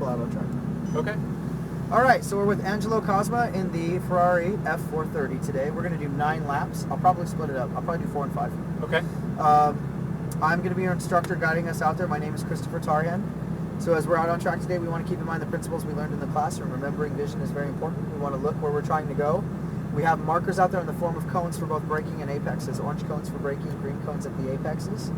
pull out on track. Okay. All right, so we're with Angelo Cosma in the Ferrari F430 today. We're going to do 9 laps. I'll probably split it up. I'll probably do 4 and 5. Okay. I'm going to be your instructor guiding us out there. My name is Christopher Tarhan. So as we're out on track today, we want to keep in mind the principles we learned in the classroom. Remembering vision is very important. We want to look where we're trying to go. We have markers out there in the form of cones for both braking and apexes. Orange cones for braking, green cones at the apexes.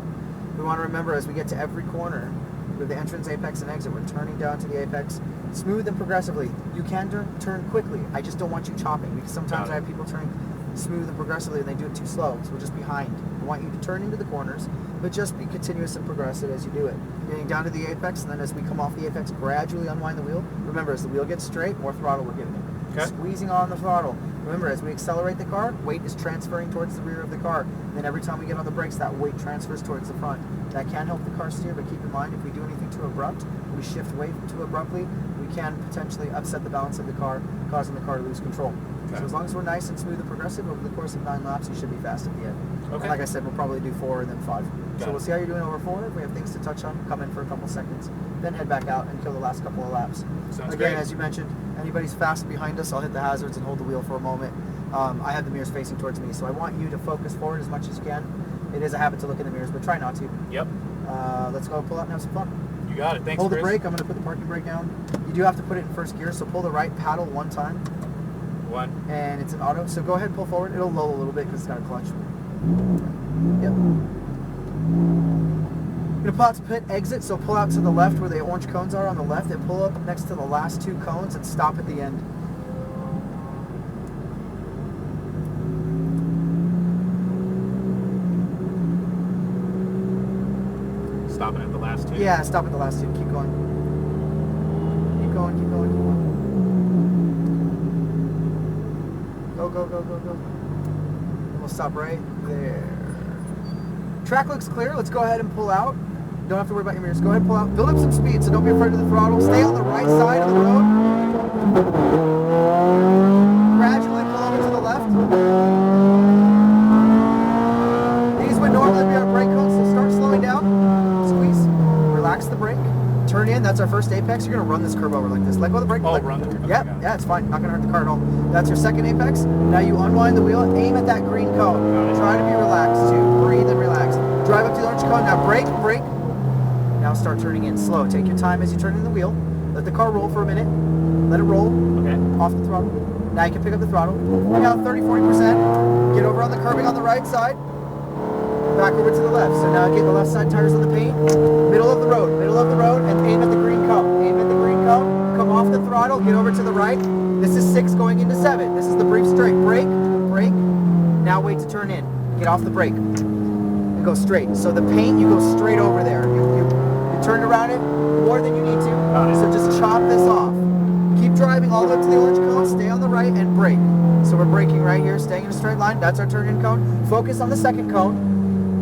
We want to remember as we get to every corner with the entrance, apex, and exit, we're turning down to the apex, smooth and progressively. You can turn quickly. I just don't want you chopping, because sometimes I have people turning smooth and progressively and they do it too slow, so we're just behind. I want you to turn into the corners, but just be continuous and progressive as you do it. Getting down to the apex, and then as we come off the apex, gradually unwind the wheel. Remember, as the wheel gets straight, more throttle we're giving it. Okay. Squeezing on the throttle. Remember, as we accelerate the car, weight is transferring towards the rear of the car. And then every time we get on the brakes, that weight transfers towards the front. That can help the car steer, but keep in mind, if we do anything too abrupt, we shift weight too abruptly, we can potentially upset the balance of the car, causing the car to lose control. Okay. So as long as we're nice and smooth and progressive over the course of 9 laps, you should be fast at the end. Okay. And like I said, we'll probably do 4 and then 5. So we'll see how you're doing over 4. If we have things to touch on, come in for a couple seconds, then head back out and kill the last couple of laps. Sounds Again, great. as you mentioned, anybody's fast behind us, I'll hit the hazards and hold the wheel for a moment. I have the mirrors facing towards me, so I want you to focus forward as much as you can. It is a habit to look in the mirrors, but try not to. Yep. Let's go pull out and have some fun. You got it. Thanks, Hold Chris. the brake. I'm going to put the parking brake down. You do have to put it in first gear, so pull the right paddle 1 time. 1. And it's an auto, so go ahead and pull forward. It'll lull a little bit because it's got a clutch. Yep. You're going to pull out to pit exit, so pull out to the left where the orange cones are on the left, and pull up next to the last 2 cones and stop at the end. Stopping at the last 2? Yeah, stop at the last 2. Keep going. Keep going, keep going, keep going. Go, go, go, go, go. And we'll stop right there. Track looks clear. Let's go ahead and pull out. Don't have to worry about your mirrors. Go ahead and pull out. Build up some speed, so don't be afraid of the throttle. Stay on the right side of the road. Gradually pull over to the left. These would normally be our brake cones, so start slowing down. Squeeze. Relax the brake. Turn in. That's our first apex. You're going to run this curve over like this. Let go of the brake. Oh, run the curve. Yep. Yeah, it's fine. Not going to hurt the car at all. That's your second apex. Now you unwind the wheel. Aim at that green cone. Try to be relaxed too. Breathe and relax. Drive up to the orange cone. Now brake, brake. Now start turning in slow. Take your time as you turn in the wheel. Let the car roll for a minute. Let it roll. Okay. Off the throttle. Now you can pick up the throttle. Now 30-40%. Get over on the curbing on the right side. Back over to the left. So now get the left side tires on the paint. Middle of the road, and aim at the green cone. Aim at the green cone. Come off the throttle. Get over to the right. This is 6 going into 7. This is the brief straight. Brake, brake. Now wait to turn in. Get off the brake. And go straight. So the paint, you go straight over there. You turn around it more than you need to. So just chop this off. Keep driving all the way up to the orange cone. Stay on the right and brake. So we're braking right here, staying in a straight line. That's our turn in cone. Focus on the second cone.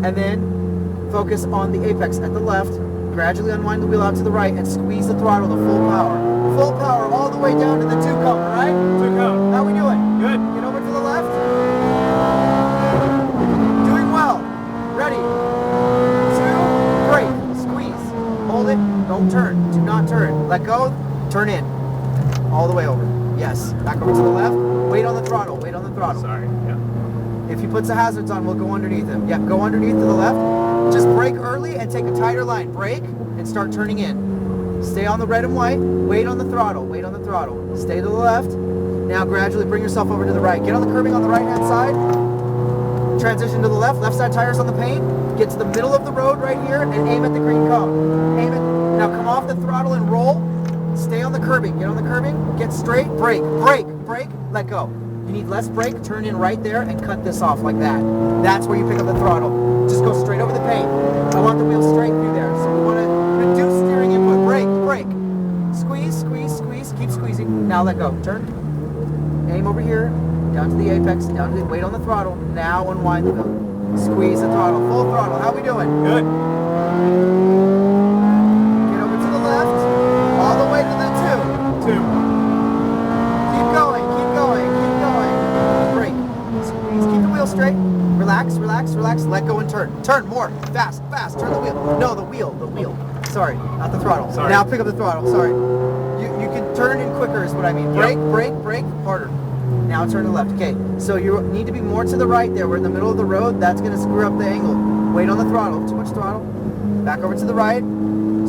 And then focus on the apex at the left. Gradually unwind the wheel out to the right and squeeze the throttle to full power. Full power all the way down to the 2 cone, right? 2 cone. How we doing? Good. Get over to the left. Doing well. Ready. 2, brake. Squeeze. Hold it. Don't turn. Do not turn. Let go. Turn in. All the way over. Yes. Back over to the left. Wait on the throttle. Wait on the throttle. Sorry. Yeah. If he puts the hazards on, we'll go underneath him. Yeah, go underneath to the left. Just brake early and take a tighter line. Brake and start turning in. Stay on the red and white. Wait on the throttle. Wait on the throttle. Stay to the left. Now gradually bring yourself over to the right. Get on the curbing on the right-hand side. Transition to the left. Left side tires on the paint. Get to the middle of the road right here and aim at the green cone. Aim it. Now come off the throttle and roll. Stay on the curbing. Get on the curbing. Get straight. Brake. Brake. Brake. Let go. You need less brake, turn in right there and cut this off like that. That's where you pick up the throttle. Just go straight over the paint. I want the wheel straight through there. So we want to reduce steering input. Brake, brake. Squeeze, squeeze, squeeze. Keep squeezing. Now let go. Turn. Aim over here. Down to the apex. Down to the, wait on the throttle. Now unwind the wheel. Squeeze the throttle. Full throttle. How we doing? Good. Get over to the left. All the way to the 2. 2. Keep going. Keep going. Keep going. Brake. Squeeze. Keep the wheel straight. Relax, relax, relax. Let go and turn. Turn more. Fast, fast. Turn the wheel. No, the wheel. The wheel. Sorry, not the throttle. Sorry. Now pick up the throttle. Sorry. You can turn in quicker is what I mean. Brake, brake, harder. Now turn to the left. Okay, so you need to be more to the right there. We're in the middle of the road. That's going to screw up the angle. Wait on the throttle. Too much throttle. Back over to the right. So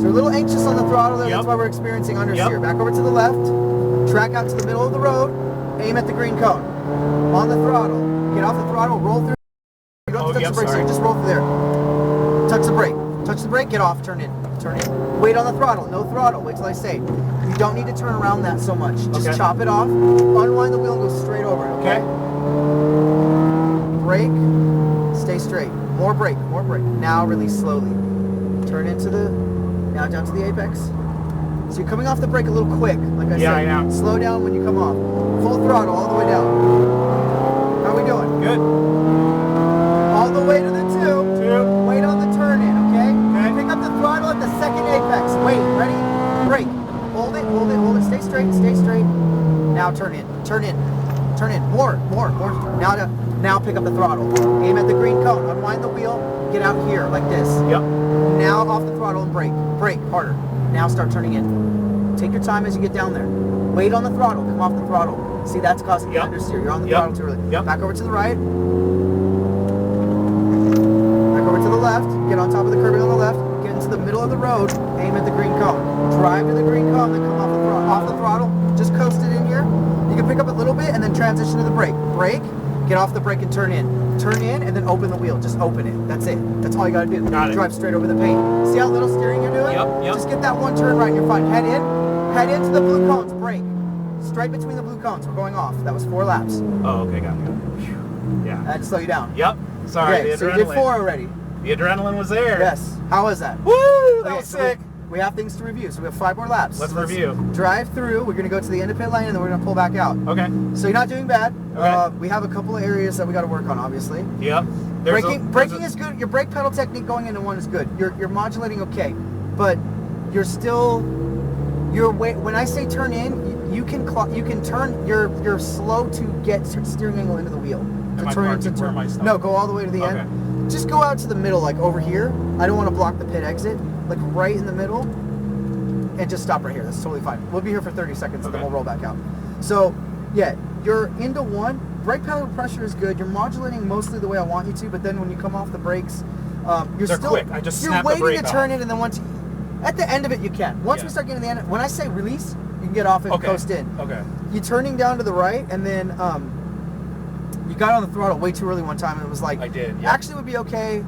we're a little anxious on the throttle there. That's why we're experiencing understeer. Back over to the left. Track out to the middle of the road. Aim at the green cone. On the throttle. Get off the throttle. Roll through. You don't have to touch the brakes there. Just roll through there. Touch the brake. Touch the brake. Get off. Turn in. Turn in. Wait on the throttle. No throttle. Wait till I say. You don't need to turn around that so much. Just chop it off. Unwind the wheel and go straight over it. Okay? Brake. Stay straight. More brake. More brake. Now release slowly. Turn into the... Now down to the apex. So you're coming off the brake a little quick. Like I said. I am. Slow down when you come off. Full throttle all the way down. How are we doing? Good. All the way to the 2. Wait on the turn in, okay? Pick up the throttle at the second apex. Wait, ready? Brake. Hold it, hold it, hold it. Stay straight, stay straight. Now turn in, turn in, turn in. More. Now pick up the throttle. Aim at the green cone. Unwind the wheel. Get out here like this. Now off the throttle and brake. Brake harder. Now start turning in. Take your time as you get down there. Wait on the throttle. Come off the throttle. See, that's causing the understeer. You're on the throttle too early. Back over to the right. Back over to the left. Get on top of the curbing on the left. Get into the middle of the road. Aim at the green cone. Drive to the green cone, then come off the throttle. Just coast it in here. You can pick up a little bit and then transition to the brake. Brake. Get off the brake and turn in. Turn in and then open the wheel. Just open it. That's it. That's all you gotta do. Drive straight over the paint. See how little steering you're doing? Just get that one turn right and you're fine. Head in. Head into the blue cones. Brake. Straight between the blue cones. We're going off. That was 4 laps. Oh, okay, got it. I had to slow you down. Sorry, Okay, the so adrenaline. you did 4 already. The adrenaline was there. Yes. How was that? Woo! That was sick. We have things to review, so we have 5 more laps. Let's review. Drive through. We're going to go to the end of pit lane, and then we're going to pull back out. Okay. So you're not doing bad. Okay. We have a couple of areas that we got to work on, obviously. Braking is good. Your brake pedal technique going into 1 is good. You're modulating okay, but you're still when I say turn in, you can turn. You're slow to get steering angle into the wheel. Am I parking where my stop? No, go all the way to the end. Just go out to the middle, like over here. I don't want to block the pit exit. Like right in the middle, and just stop right here. That's totally fine. We'll be here for 30 seconds, and then we'll roll back out. So, yeah, you're into 1. Brake pedal pressure is good. You're modulating mostly the way I want you to, but then when you come off the brakes, They're quick. I just snap the brake waiting to turn in, and then at the end of it, you can. Once we start getting to the end, when I say release, you can get off and coast in. You're turning down to the right, and then you got on the throttle way too early one time, and it was like I did. Actually, it would be okay.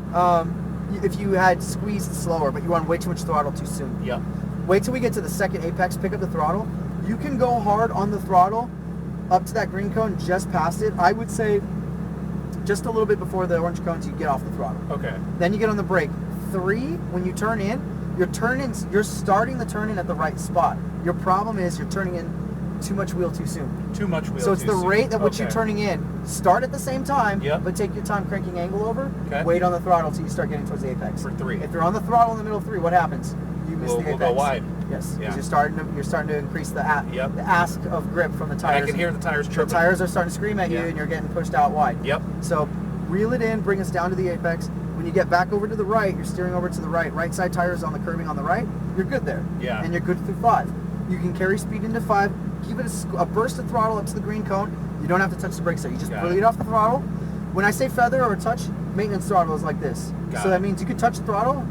If you had squeezed slower, but you were on way too much throttle too soon. Wait till we get to the second apex, pick up the throttle. You can go hard on the throttle up to that green cone, just past it. I would say just a little bit before the orange cones, you get off the throttle. Then you get on the brake. 3, when you turn in, you're starting the turn in at the right spot. Your problem is you're turning in too much wheel too soon. So it's the rate at which you're turning in. Start at the same time, but take your time cranking angle over. Wait on the throttle till you start getting towards the apex. For 3. If you're on the throttle in the middle of 3, what happens? You miss the apex. We'll go wide. Yes, because you're starting to increase the ask of grip from the tires. I can hear the tires chirping. The tires are starting to scream at you, and you're getting pushed out wide. So reel it in, bring us down to the apex. When you get back over to the right, you're steering over to the right. Right side tires on the curbing on the right. You're good there. And you're good through 5. You can carry speed into 5. Keep it a burst of throttle up to the green cone. You don't have to touch the brakes there. You just bleed off the throttle. When I say feather or touch, maintenance throttle is like this. So that means you could touch the throttle,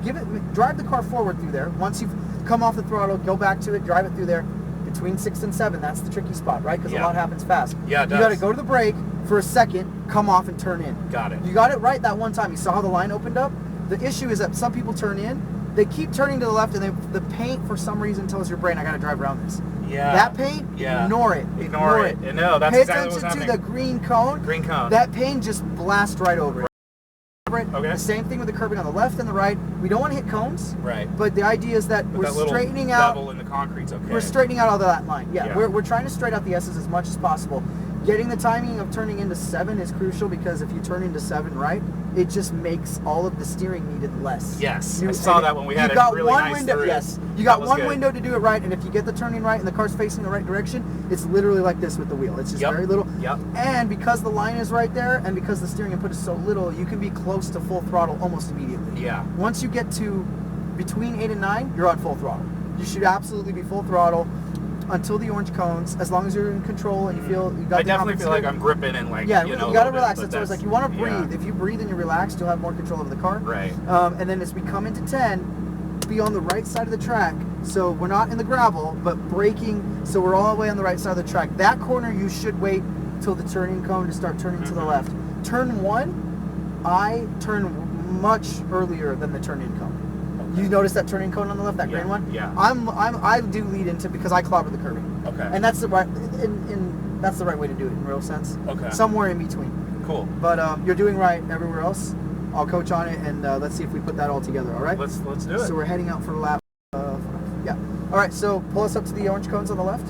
drive the car forward through there. Once you've come off the throttle, go back to it, drive it through there. Between 6 and 7, that's the tricky spot, right? Because a lot happens fast. Yeah, it does. You got to go to the brake for a second, come off and turn in. Got it. You got it right that one time. You saw how the line opened up? The issue is that some people turn in, they keep turning to the left, and the paint for some reason tells your brain, I got to drive around this. That paint, ignore it. Ignore it. No, that's Pay exactly what's attention happening. to the green cone. Green cone. That paint just blasts right over it. Okay. The same thing with the curbing on the left and the right. We don't want to hit cones. Right. But the idea is that we're straightening out. Bevel in the concrete's okay. We're straightening out all that line. We're trying to straighten out the S's as much as possible. Getting the timing of turning into 7 is crucial, because if you turn into 7 right, it just makes all of the steering needed less. Yes, I saw that when we had a really nice window. through. Yes, you got one window to do it right, and if you get the turning right and the car's facing the right direction, it's literally like this with the wheel. It's just very little. And because the line is right there, and because the steering input is so little, you can be close to full throttle almost immediately. Once you get to between 8 and 9, you're on full throttle. You should absolutely be full throttle until the orange cones, as long as you're in control and you feel you got. I definitely feel like I'm gripping and like. Yeah, you know, you gotta relax. Bit, it's always like you want to breathe. Yeah. If you breathe and you're relaxed, you'll have more control over the car. Right. And then as we come into 10, be on the right side of the track. So we're not in the gravel, but braking. So we're all the way on the right side of the track. That corner you should wait till the turning cone to start turning to the left. Turn 1, I turn much earlier than the turn-in cone. You notice that turning cone on the left, that green one? Yeah. I do lead into because I clobber the curbing. Okay. And that's the right, that's the right way to do it in real sense. Okay. Somewhere in between. Cool. But you're doing right everywhere else. I'll coach on it, and let's see if we put that all together. All right. Let's do it. So we're heading out for lap. Yeah. All right. So pull us up to the orange cones on the left.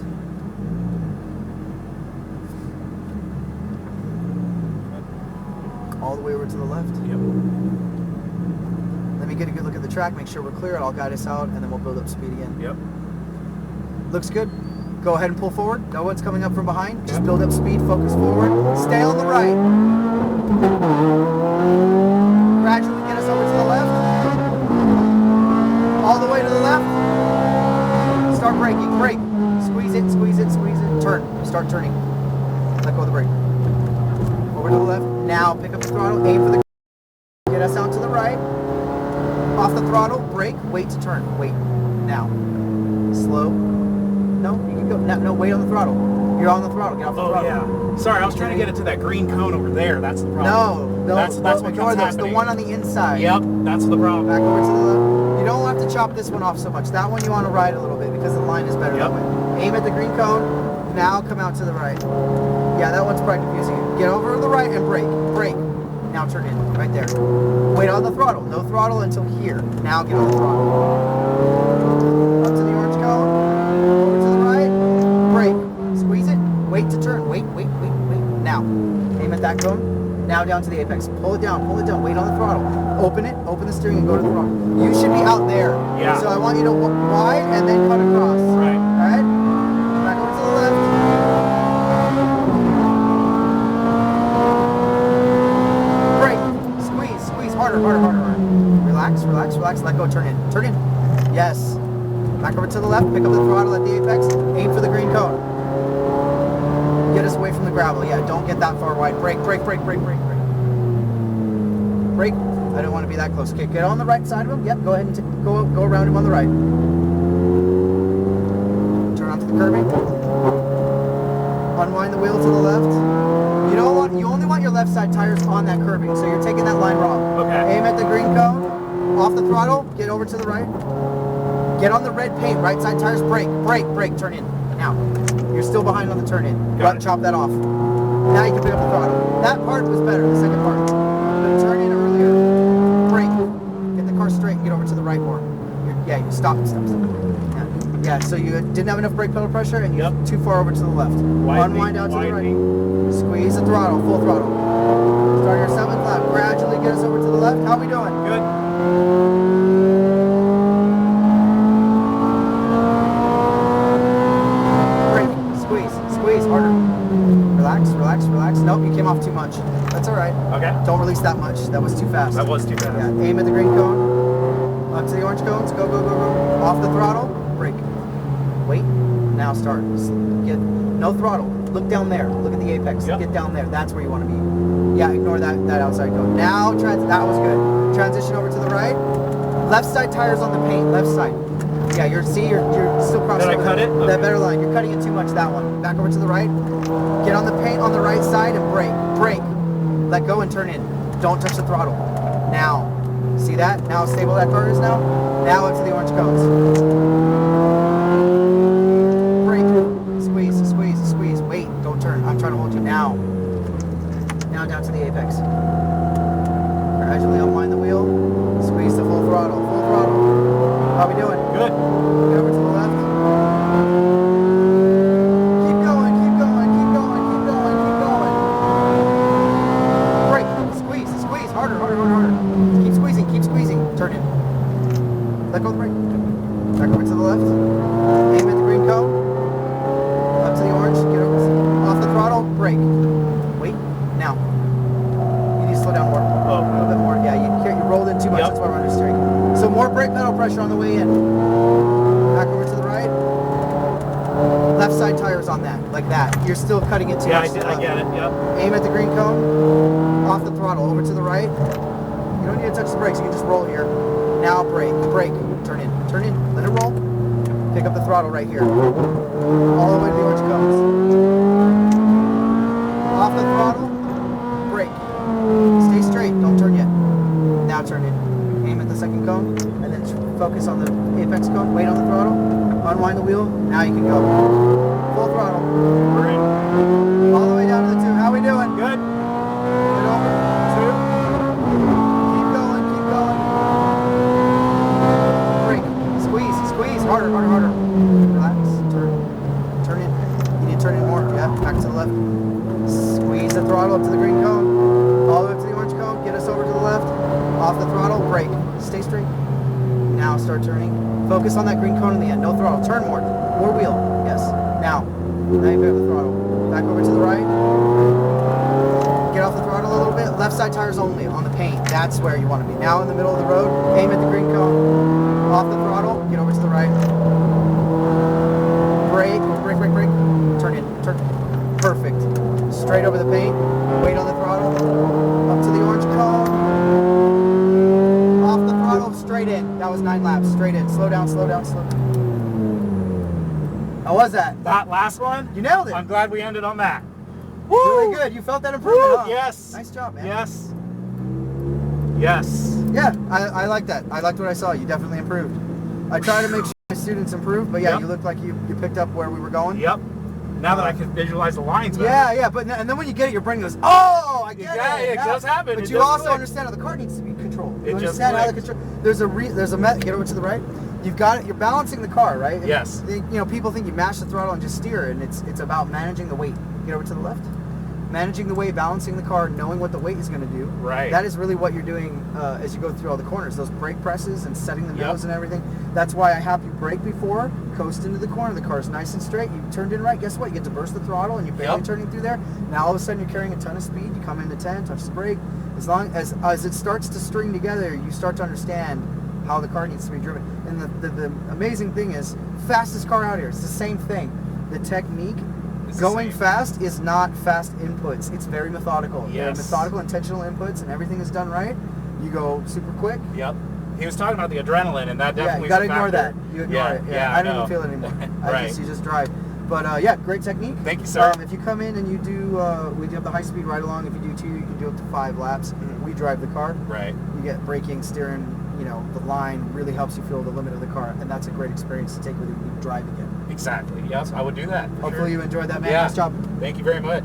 All the way over to the left. Yep. Let me get a good look at the track, make sure we're clear, and I'll guide us out, and then we'll build up speed again. Yep. Looks good. Go ahead and pull forward. No one's coming up from behind. Just build up speed, focus forward. Stay on the right. Gradually get us over to the left. All the way to the left. Start braking. Brake. Squeeze it, squeeze it, squeeze it. Turn. Start turning. Let go of the brake. Over to the left. Now pick up the throttle. Aim for the... Get us out to the right. Off the throttle, brake, wait to turn. Wait. Now. Slow. No, you can go. No, wait on the throttle. You're on the throttle. Get off the throttle. Yeah. Sorry, I was trying to get it to that green cone over there. That's the problem. No, That's what ignore keeps this. The happening. one on the inside. Yep, that's the problem. Back over to the left. You don't have to chop this one off so much. That one you want to ride a little bit because the line is better that way. Aim at the green cone. Now come out to the right. Yeah, that one's probably confusing. Get over to the right and brake. Brake. Now turn in. Right there. Wait on the throttle. No throttle until here. Now get on the throttle. Up to the orange cone. Over to the right. Brake. Squeeze it. Wait to turn. Wait. Now. Aim at that cone. Now down to the apex. Pull it down. Wait on the throttle. Open it. Open the steering and go to the throttle. You should be out there. Yeah. So I want you to wide and then cut across. Right. Alright? Back over to the left. Harder. Relax. Let go. Turn in. Yes. Back over to the left. Pick up the throttle at the apex. Aim for the green cone. Get us away from the gravel. Yeah, don't get that far wide. Brake. Brake. I don't want to be that close. Okay, get on the right side of him. Yep. Go ahead and go around him on the right. Turn onto the curbing. Unwind the wheel to the left. You only want your left side tires on that curbing, so you're taking that line wrong. Okay. Aim at the green cone, off the throttle, get over to the right. Get on the red paint, right side tires, brake, turn in. Now, you're still behind on the turn in. Got it. Chop that off. Now you can pick up the throttle. That part was better, the second part. But turn in earlier, brake, get the car straight and get over to the right more. You stop. Yeah, so you didn't have enough brake pedal pressure and you're too far over to the left. Unwind out to the right. Squeeze the throttle, full throttle. Start your 7th lap. Gradually get us over to the left. How we doing? Good. Brake. Squeeze. Harder. Relax. Nope, you came off too much. That's all right. Okay. Don't release that much. That was too fast. That was too fast. Yeah. Aim at the green cone. Up to the orange cones. Go. Off the throttle. Brake. Wait. Now start. Get no throttle. Look down there. Look at the apex. Yep. Get down there. That's where you want to be. Yeah, ignore that outside cone. Now, that was good. Transition over to the right. Left side tires on the paint. Left side. Yeah, you're still crossing. Did I cut it? Okay. That better line. You're cutting it too much, that one. Back over to the right. Get on the paint on the right side and brake. Let go and turn in. Don't touch the throttle. Now. See that? Now how stable that car is now? Now up to the orange cones. Squeeze. Wait, don't turn. I'm trying to hold you now. Now down to the apex. Gradually unwind the wheel. Squeeze the full throttle. How we doing? Good. Get over to the left. Keep going. Brake. Squeeze. Harder. Keep squeezing. Turn in. Let go of the brake. Back over to the left. tires on that, like that. You're still cutting it too Yeah, much. I get it. Yep. Aim at the green cone, off the throttle, over to the right. You don't need to touch the brakes, you can just roll here. Now brake, turn in, let it roll. Pick up the throttle right here. All the way to the orange cones. Off the throttle, brake. Stay straight, don't turn yet. Now turn in. Aim at the second cone, and then focus on the apex cone. Wait on the throttle, unwind the wheel. Now you can go. Full throttle. We're in. All the way down to the 2. How we doing? Good. Get over. 2. Keep going, keep going. Brake. Squeeze. Harder. Relax. Turn in. You need to turn in more. Yeah, back to the left. Squeeze the throttle up to the green cone. All the way up to the orange cone. Get us over to the left. Off the throttle. Brake. Stay straight. Now start turning. Focus on that green cone in the end. No throttle. Turn more. More wheel. Yes. Now you pick up the throttle. Back over to the right. Get off the throttle a little bit. Left side tires only on the paint. That's where you want to be. Now in the middle of the road. Aim at the green cone. Off the throttle. Get over to the right. Brake. Turn in. Turn. Perfect. Straight over the paint. Wait on the throttle. Up to the orange cone. Off the throttle. Straight in. That was 9 laps. Straight in. Slow down. How was that? That last one? You nailed it. I'm glad we ended on that. Really good. You felt that improvement, Woo! huh? Yes. Nice job, man. Yes. Yeah, I like that. I liked what I saw. You definitely improved. I try to make sure my students improve, but yeah, Yep. you looked like you picked up where we were going. Yep. Now that I can visualize the lines better. Yeah, but and then when you get it, your brain goes, "Oh, I get Yeah, it." it does happen. But It you does also click. understand how the car needs to be controlled. You It just understand how the clicks. control. There's a get over to the right. You've got it. You're balancing the car, right? And Yes. People think you mash the throttle and just steer, and it's about managing the weight. Get over to the left. Managing the weight, balancing the car, knowing what the weight is going to do. Right. That is really what you're doing as you go through all the corners. Those brake presses and setting the Yep. nose and everything. That's why I have you brake before, coast into the corner. The car's nice and straight. You turned in right. Guess what? You get to burst the throttle and you're barely Yep. turning through there. Now all of a sudden you're carrying a ton of speed. You come into 10, touch the brake. As long as it starts to string together, you start to understand how the car needs to be driven. And the amazing thing is, fastest car out here. It's the same thing. The technique. It's the Going same. fast is not fast inputs. It's very methodical. They're Yes. methodical, intentional inputs, and everything is done right. You go super quick. Yep. He was talking about the adrenaline, and that Yeah, definitely you gotta is a ignore that. factor. You ignore it. Yeah, I don't know. even feel it anymore. Right. You just drive. But yeah, great technique. Thank you, sir. If you come in and you do, we do have the high speed ride along. If you do 2, you can do up to 5 laps. We drive the car. Right. You get braking, steering. The line really helps you feel the limit of the car, and that's a great experience to take with you when you drive again. Exactly. Yes, I would do that. for Hopefully sure. you enjoyed that, man. Yeah. Nice job. Thank you very much.